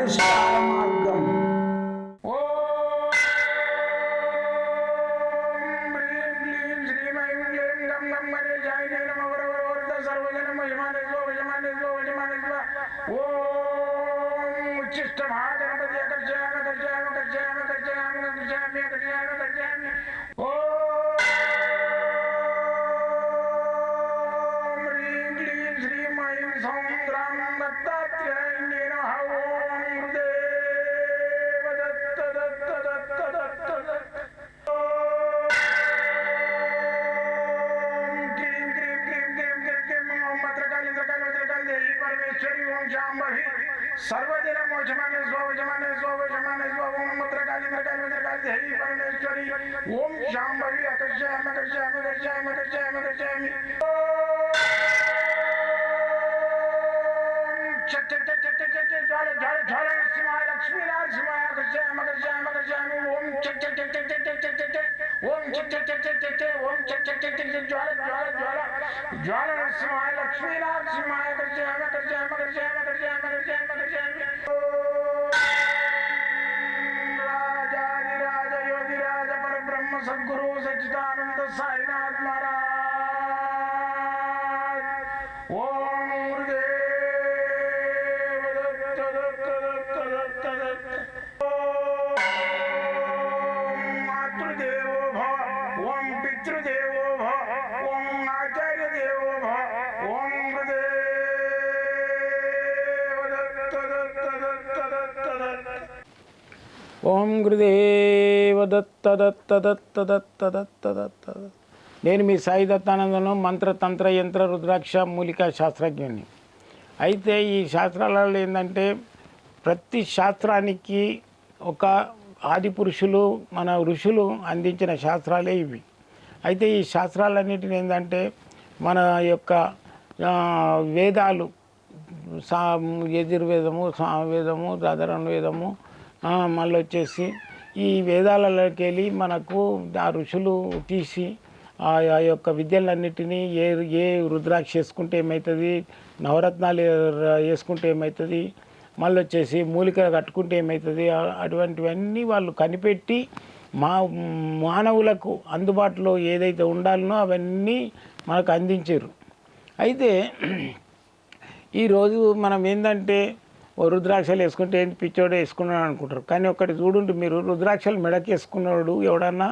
పరిష్కార మార్గం. सर्वदिन मोचमाने स्वजमाने स्वजमाने स्वम मत्रकाली मत्रकाली मत्रकाली देवी परमेश्वरी ओम शांभवी अकर्षयामि अकर्षयामि अकर्षयामि अकर्षयामि अकर्षयामि चट चट चट चट चट ज्वाल ज्वाल ज्वाल नरसिंहाय लक्ष्मी नरसिंहाय अकर्षयामि अकर्षयामि अकर्षयामि ओम चट चट चट चट चट चट चट ओम चट चट चट चट चट ओम चट चट चट चट ज्वाल ज्वाल ज्वाल ज्वाल नरसिंहाय लक्ष्मी नरसिंहाय अकर्षयामि अकर्षयामि अकर्षयामि अकर्षयामि अकर्षयामि अकर्षयामि राजाधिराज योगिराज परब्रह्म सद्गुरु सच्चिदानंद साईनाथ महाराज ओम गुरुदेव दत्त दत्त दत्त दत्त दत्त ओम मातृदेवो भव ओम पितृदेवो भव ओम आचार्य देवो भव ओम गुरुदेव दत्त दत्त दत्त दत्त दत्त ఓం గురుదేవ దత్త దత్త దత్త దత్త దత్త దత్త. నేను మీ సాయి దత్తానందను మంత్రతంత్ర యంత్ర రుద్రాక్ష మూలికా శాస్త్రజ్ఞుని. అయితే ఈ శాస్త్రాలలో ఏంటంటే ప్రతి శాస్త్రానికి ఒక ఆది పురుషులు మన ఋషులు అందించిన శాస్త్రాలే ఇవి. అయితే ఈ శాస్త్రాలన్నిటిని ఏంటంటే మన యొక్క వేదాలు యజుర్వేదము సామవేదము అధర్వణ వేదము మళ్ళీ వచ్చేసి ఈ వేదాలలోకి వెళ్ళి మనకు ఆ ఋషులు తీసి ఆ యొక్క విద్యలన్నిటినీ ఏ రుద్రాక్ష వేసుకుంటే ఏమవుతుంది, నవరత్నాలు వేసుకుంటే ఏమవుతుంది, మళ్ళీ వచ్చేసి మూలిక కట్టుకుంటే ఏమవుతుంది, అటువంటివన్నీ వాళ్ళు కనిపెట్టి మానవులకు అందుబాటులో ఏదైతే ఉండాలనో అవన్నీ మనకు అందించారు. అయితే ఈరోజు మనం ఏంటంటే ఓ రుద్రాక్షలు వేసుకుంటే ఏంటి పిచ్చోడే వేసుకున్నాడు అనుకుంటారు. కానీ ఒక్కటి చూడండి, మీరు రుద్రాక్షలు మెడకి వేసుకున్నాడు ఎవడన్నా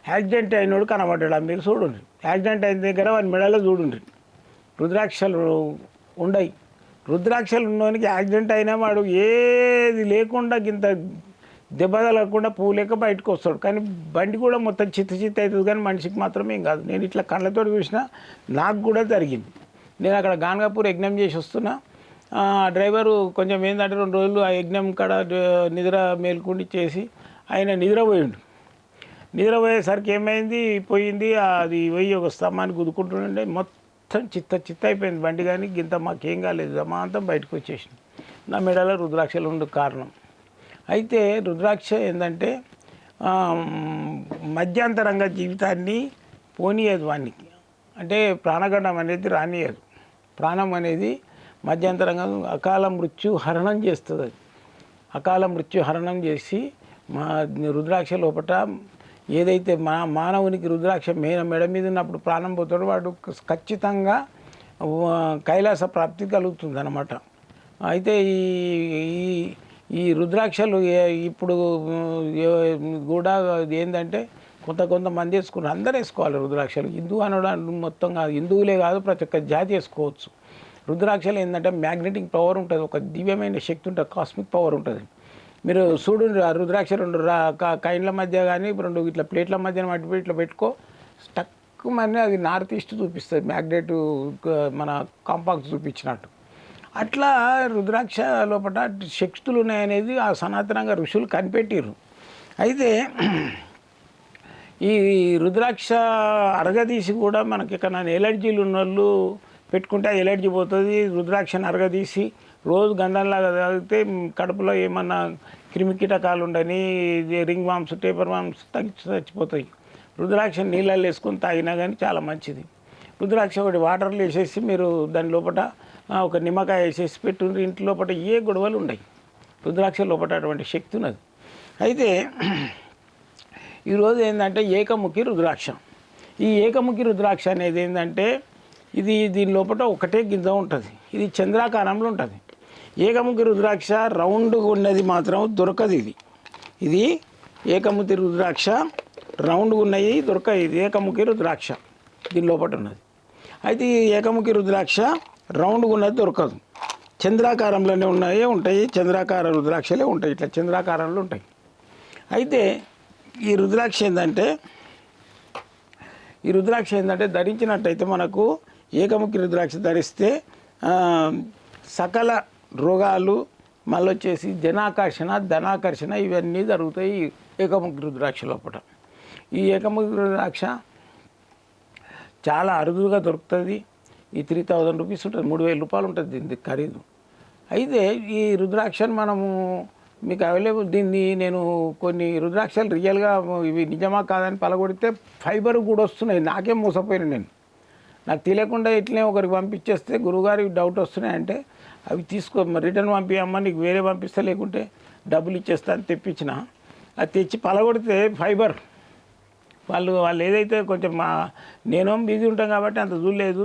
యాక్సిడెంట్ అయినోడు కనబడ్డాడు. మీరు చూడండి, యాక్సిడెంట్ అయిన దగ్గర వాడి మెడలో చూడండి రుద్రాక్షలు ఉండయి. రుద్రాక్షలు ఉన్నోనికి యాక్సిడెంట్ అయినా వాడు ఏది లేకుండా ఇంత దెబ్బ తగలకుండా పువ్వు లేక బయటకు వస్తాడు. కానీ బండి కూడా మొత్తం చిత్త అవుతుంది, కానీ మనిషికి మాత్రమే ఏం కాదు. నేను ఇట్లా కళ్ళతో చూసినా నాకు కూడా జరిగింది. నేను అక్కడ గాన్గాపూర్ యజ్ఞం చేసి వస్తున్నా. డ్రైవరు కొంచెం ఏంటంటే 2 రోజులు ఆ యజ్ఞం కాడ నిద్ర మేల్కొని చేసి ఆయన నిద్రపోయిండు. నిద్రపోయేసరికి ఏమైంది, పోయింది అది పోయి ఒక స్తంభాన్ని గుద్దుకుంటుండే మొత్తం చిత్త అయిపోయింది బండి. కానీ గింత మాకేం కాలేదు, జమాంతం బయటకు వచ్చేసింది. నా మెడలో రుద్రాక్షలు ఉండే కారణం. అయితే రుద్రాక్ష ఏంటంటే మధ్యాంతరంగా జీవితాన్ని పోనీయదు వానికి, అంటే ప్రాణగండం అనేది రానియదు. ప్రాణం అనేది మధ్యంతరంగా అకాల మృత్యు హరణం చేస్తుంది. అది అకాల మృత్యు హరణం చేసి మా రుద్రాక్ష లోపల ఏదైతే మానవునికి రుద్రాక్ష మెడ మీద ఉన్నప్పుడు ప్రాణం పోతాడో వాడు ఖచ్చితంగా కైలాస ప్రాప్తి కలుగుతుంది అన్నమాట. అయితే ఈ రుద్రాక్షలు ఇప్పుడు కూడా ఏంటంటే కొంతమంది వేసుకున్నారు, అందరూ వేసుకోవాలి రుద్రాక్షలు. హిందూ అనడం మొత్తం కాదు, హిందువులే కాదు ప్రతి ఒక్క జాతి వేసుకోవచ్చు. రుద్రాక్షలు ఏంటంటే మ్యాగ్నెటిక్ పవర్ ఉంటుంది, ఒక దివ్యమైన శక్తి ఉంటుంది, కాస్మిక్ పవర్ ఉంటుంది. మీరు చూడండి, ఆ రుద్రాక్ష 2 కైన్ల మధ్య కానీ 2 ఇట్లా ప్లేట్ల మధ్య మట్టి ఇట్లా పెట్టుకో, స్టక్కుమని అది నార్త్ ఈస్ట్ చూపిస్తుంది, మ్యాగ్నెట్ మన కాంపాక్స్ చూపించినట్టు. అట్లా రుద్రాక్ష లోపల శక్తులు ఉన్నాయనేది ఆ సనాతనంగా ఋషులు కనిపెట్టిర్రు. అయితే ఈ రుద్రాక్ష అరగదీసి కూడా మనకి ఎక్కడైనా ఎలర్జీలు ఉన్న వాళ్ళు పెట్టుకుంటే ఎలర్జీ పోతుంది. రుద్రాక్షను అరగదీసి రోజు గంధంలాగా తాగితే కడుపులో ఏమన్నా క్రిమికీటకాలు ఉండని రింగ్ వామ్స్ టేపర్ వామ్స్ చచ్చిపోతాయి. రుద్రాక్ష నీళ్ళల్లో వేసుకొని తాగినా కానీ చాలా మంచిది. రుద్రాక్ష ఒకటి వాటర్లో వేసేసి మీరు దాని లోపల ఒక నిమ్మకాయ వేసేసి పెట్టుండ్రి, ఇంటి లోపల ఏ గొడవలు ఉండవు. రుద్రాక్ష లోపల అటువంటి శక్తి ఉన్నది. అయితే ఈరోజు ఏంటంటే ఏకముఖి రుద్రాక్ష. ఈ ఏకముఖి రుద్రాక్ష అనేది ఏంటంటే దీని లోపల ఒకటే గింజ ఉంటుంది. ఇది చంద్రాకారంలో ఉంటుంది. ఏకముఖి రుద్రాక్ష రౌండ్గా ఉన్నది మాత్రం దొరకదు. ఇది ఏకముఖి రుద్రాక్ష రౌండ్గా ఉన్నాయి దొరకదు. ఇది ఏకముఖి రుద్రాక్ష దీని లోపల ఉన్నది. అయితే ఈ ఏకముఖి రుద్రాక్ష రౌండ్గా ఉన్నది దొరకదు. చంద్రాకారంలోనే ఉంటాయి. చంద్రాకార రుద్రాక్షలే ఉంటాయి. ఇట్లా చంద్రాకారంలో ఉంటాయి. అయితే ఈ రుద్రాక్ష ఏంటంటే ధరించినట్టయితే మనకు ఏకముఖి రుద్రాక్ష ధరిస్తే సకల రోగాలు మళ్ళీ వచ్చేసి ధనాకర్షణ ఇవన్నీ జరుగుతాయి ఏకముఖి రుద్రాక్ష లోపల. ఈ ఏకముఖి రుద్రాక్ష చాలా అరుదుగా దొరుకుతుంది. ఈ 3000 రూపీస్ ఉంటుంది, 3000 రూపాయలు ఉంటుంది దీని ఖరీదు. అయితే ఈ రుద్రాక్షను మనము మీకు అవైలబుల్ దీన్ని నేను కొన్ని రుద్రాక్షలు రియల్గా ఇవి నిజమా కాదని పలగొడితే ఫైబర్ కూడా వస్తున్నాయి. నాకేం మోసపోయినా నాకు తెలియకుండా ఇట్లనే ఒకరికి పంపించేస్తే గురువుగారికి డౌట్ వస్తున్నాయంటే అవి తీసుకో రిటర్న్ పంపించమ్మా నీకు వేరే పంపిస్తా లేకుంటే డబ్బులు ఇచ్చేస్తా అని తెప్పించిన. అది తెచ్చి పలగొడితే ఫైబర్ వాళ్ళు ఏదైతే కొంచెం నేను బిజీ ఉంటాం కాబట్టి అంత చూడలేదు.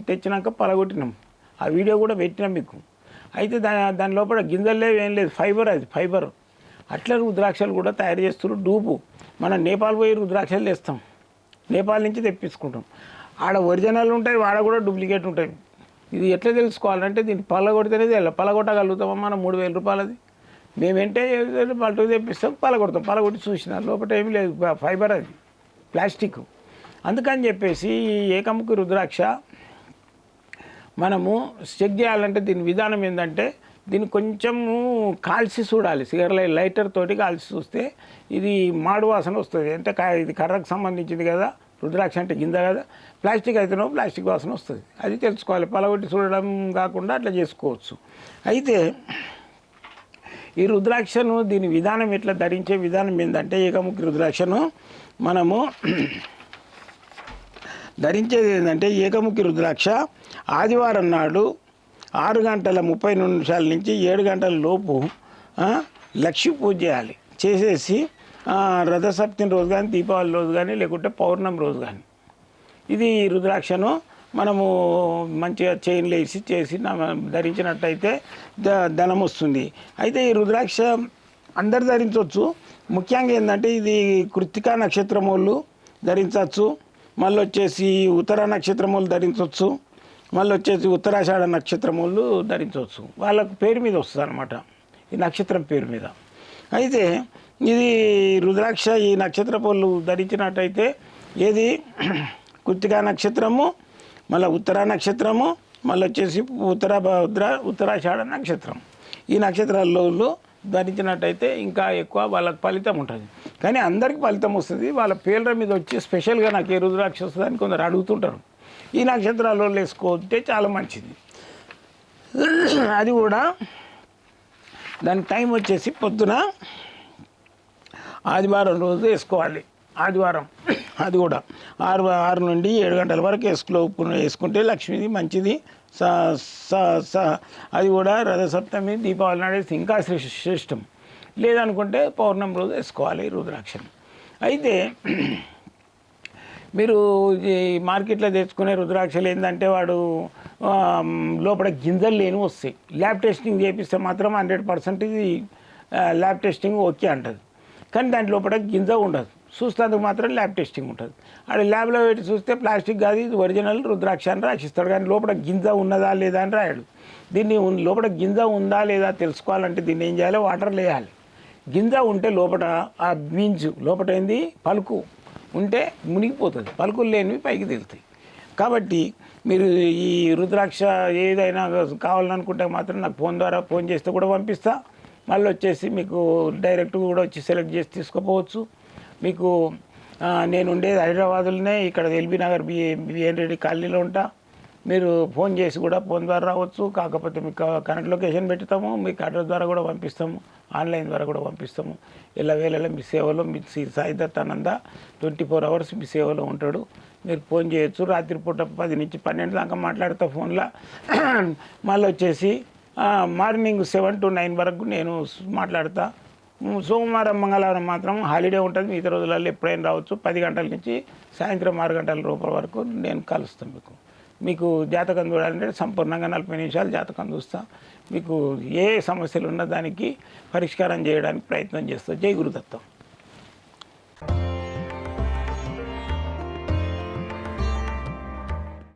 తెచ్చినాక పలగొట్టినాం. ఆ వీడియో కూడా పెట్టినాం మీకు. అయితే దాని లోపల గింజలు లేవు ఏం లేదు, ఫైబర్. అది ఫైబర్. అట్లా రుద్రాక్షలు కూడా తయారు చేస్తున్నారు డూపు. మనం నేపాల్ పోయి రుద్రాక్షలు తెస్తాం, నేపాల్ నుంచి తెప్పించుకుంటాం. ఆడ ఒరిజినల్ ఉంటాయి, ఆడ కూడా డూప్లికేట్ ఉంటాయి. ఇది ఎట్లా తెలుసుకోవాలంటే దీన్ని పలగొడితేనే పలగొట్టగలుగుతామా మనం 3000 రూపాయలది. మేమేంటే పట్టుకు తెప్పిస్తాం, పలగొట్టి చూసిన లోపల ఏమీ లేదు, ఫైబర్ అది ప్లాస్టిక్. అందుకని చెప్పేసి ఈ ఏకముఖి రుద్రాక్ష మనము చెక్ చేయాలంటే దీని విధానం ఏంటంటే దీన్ని కొంచెము కాల్చి చూడాలి. సిగరెట్ లైటర్ తోటి కాల్చి చూస్తే ఇది మాడు వాసన వస్తుంది. అంటే ఇది కర్రకు సంబంధించింది కదా, రుద్రాక్ష అంటే గింజ కదా. ప్లాస్టిక్ అయితేనో ప్లాస్టిక్ వాసన వస్తుంది. అది తెలుసుకోవాలి. పలగొట్టి చూడడం కాకుండా అట్లా చేసుకోవచ్చు. అయితే ఈ రుద్రాక్షను దీని విధానం ఎట్లా ధరించే విధానం ఏంటంటే ఏకముఖి రుద్రాక్షను మనము ధరించేది ఏంటంటే ఏకముఖి రుద్రాక్ష ఆదివారం నాడు 6:30 నుంచి 7 లోపు లక్ష్మీ పూజ చేయాలి. చేసేసి రథసప్తమి రోజు కానీ, దీపావళి రోజు కానీ, లేకుంటే పౌర్ణమి రోజు కానీ ఇది రుద్రాక్షను మనము మంచిగా చైన్లు వేసి చేసి ధరించినట్టయితే ధనం వస్తుంది. అయితే ఈ రుద్రాక్ష అందరు ధరించవచ్చు. ముఖ్యంగా ఏంటంటే ఇది కృత్తికా నక్షత్రం వాళ్ళు ధరించవచ్చు, మళ్ళీ వచ్చేసి ఉత్తర నక్షత్రం వాళ్ళు ధరించవచ్చు, మళ్ళీ వచ్చేసి ఉత్తరాషాఢ నక్షత్రం వాళ్ళు ధరించవచ్చు. వాళ్ళకు పేరు మీద వస్తుంది అన్నమాట, ఈ నక్షత్రం పేరు మీద. అయితే ఇది రుద్రాక్ష ఈ నక్షత్ర వాళ్ళు ధరించినట్టయితే ఏది కృత్తికా నక్షత్రము, మళ్ళీ ఉత్తర నక్షత్రము, మళ్ళీ వచ్చేసి ఉత్తరాషాఢ నక్షత్రం. ఈ నక్షత్రాల్లో ధరించినట్టయితే ఇంకా ఎక్కువ వాళ్ళకి ఫలితం ఉంటుంది. కానీ అందరికీ ఫలితం వస్తుంది. వాళ్ళ పేర్ల మీద వచ్చి స్పెషల్గా నాకు ఏ రుద్రాక్ష వస్తుందని కొందరు అడుగుతుంటారు. ఈ నక్షత్రాల్లో వేసుకోతే చాలా మంచిది. అది కూడా దాని టైం వచ్చేసి పొద్దున ఆదివారం రోజు వేసుకోవాలి. ఆదివారం అది కూడా 6 నుండి 7 వరకు వేసుకుంటే లక్ష్మీది మంచిది. అది కూడా రథసప్తమి దీపావళి నాడు ఇంకా శ్రేష్టం. లేదనుకుంటే పౌర్ణమి రోజు వేసుకోవాలి రుద్రాక్షను. అయితే మీరు ఈ మార్కెట్లో తెచ్చుకునే రుద్రాక్షలు ఏంటంటే వాడు లోపల గింజలు లేని వస్తాయి. ల్యాబ్ టెస్టింగ్ చేపిస్తే మాత్రం 100% ఇది ల్యాబ్ టెస్టింగ్ ఓకే అంటుంది. కానీ దాంట్ లోపల గింజ ఉండదు. చూస్తేందుకు మాత్రం ల్యాబ్ టెస్టింగ్ ఉంటుంది. అది ల్యాబ్లో పెట్టి చూస్తే ప్లాస్టిక్ కాదు, ఇది ఒరిజినల్ రుద్రాక్ష అని రాసిస్తాడు. కానీ లోపల గింజ ఉన్నదా లేదా అని రాయడు. దీన్ని లోపల గింజ ఉందా లేదా తెలుసుకోవాలంటే దీన్ని ఏం చేయాలి, వాటర్లో వేయాలి. గింజ ఉంటే లోపల ఆ బీన్స్ లోపల ఏంది పలుకు ఉంటే మునిగిపోతుంది, పలుకులు లేనివి పైకి తేలుతాయి. కాబట్టి మీరు ఈ రుద్రాక్ష ఏదైనా కావాలనుకుంటే మాత్రం నాకు ఫోన్ చేస్తే కూడా పంపిస్తా. మళ్ళీ వచ్చేసి మీకు డైరెక్ట్గా కూడా వచ్చి సెలెక్ట్ చేసి తీసుకోపోవచ్చు. మీకు నేను ఉండేది హైదరాబాద్లోనే, ఇక్కడ ఎల్బీ నగర్ బిఎన్ రెడ్డి కాలనీలో ఉంటా. మీరు ఫోన్ చేసి కూడా ఫోన్ ద్వారా రావచ్చు. కాకపోతే మీకు కరెంట్ లొకేషన్ పెడతాము, మీకు అడ్రస్ ద్వారా కూడా పంపిస్తాము, ఆన్లైన్ ద్వారా కూడా పంపిస్తాము. ఎల్లవేళలా మీ సేవలో మీ సాయి దత్తానంద 24 hours మీ సేవలో ఉంటాడు. మీరు ఫోన్ చేయొచ్చు. రాత్రిపూట 10 నుంచి 12 దాకా మాట్లాడతా ఫోన్లో. మళ్ళీ వచ్చేసి మార్నింగ్ 7 to 9 వరకు నేను మాట్లాడతా. సోమవారం మంగళవారం మాత్రం హాలిడే ఉంటుంది. మిగతా రోజులలో ఎప్పుడైనా రావచ్చు. 10 గంటల నుంచి సాయంత్రం 6 గంటల రూపాయల వరకు నేను కలుస్తాను. మీకు జాతకం చూడాలంటే సంపూర్ణంగా 40 నిమిషాలు జాతకం చూస్తా. మీకు ఏ సమస్యలు ఉన్నా దానికి పరిష్కారం చేయడానికి ప్రయత్నం చేస్తా. జై గురుదత్తం.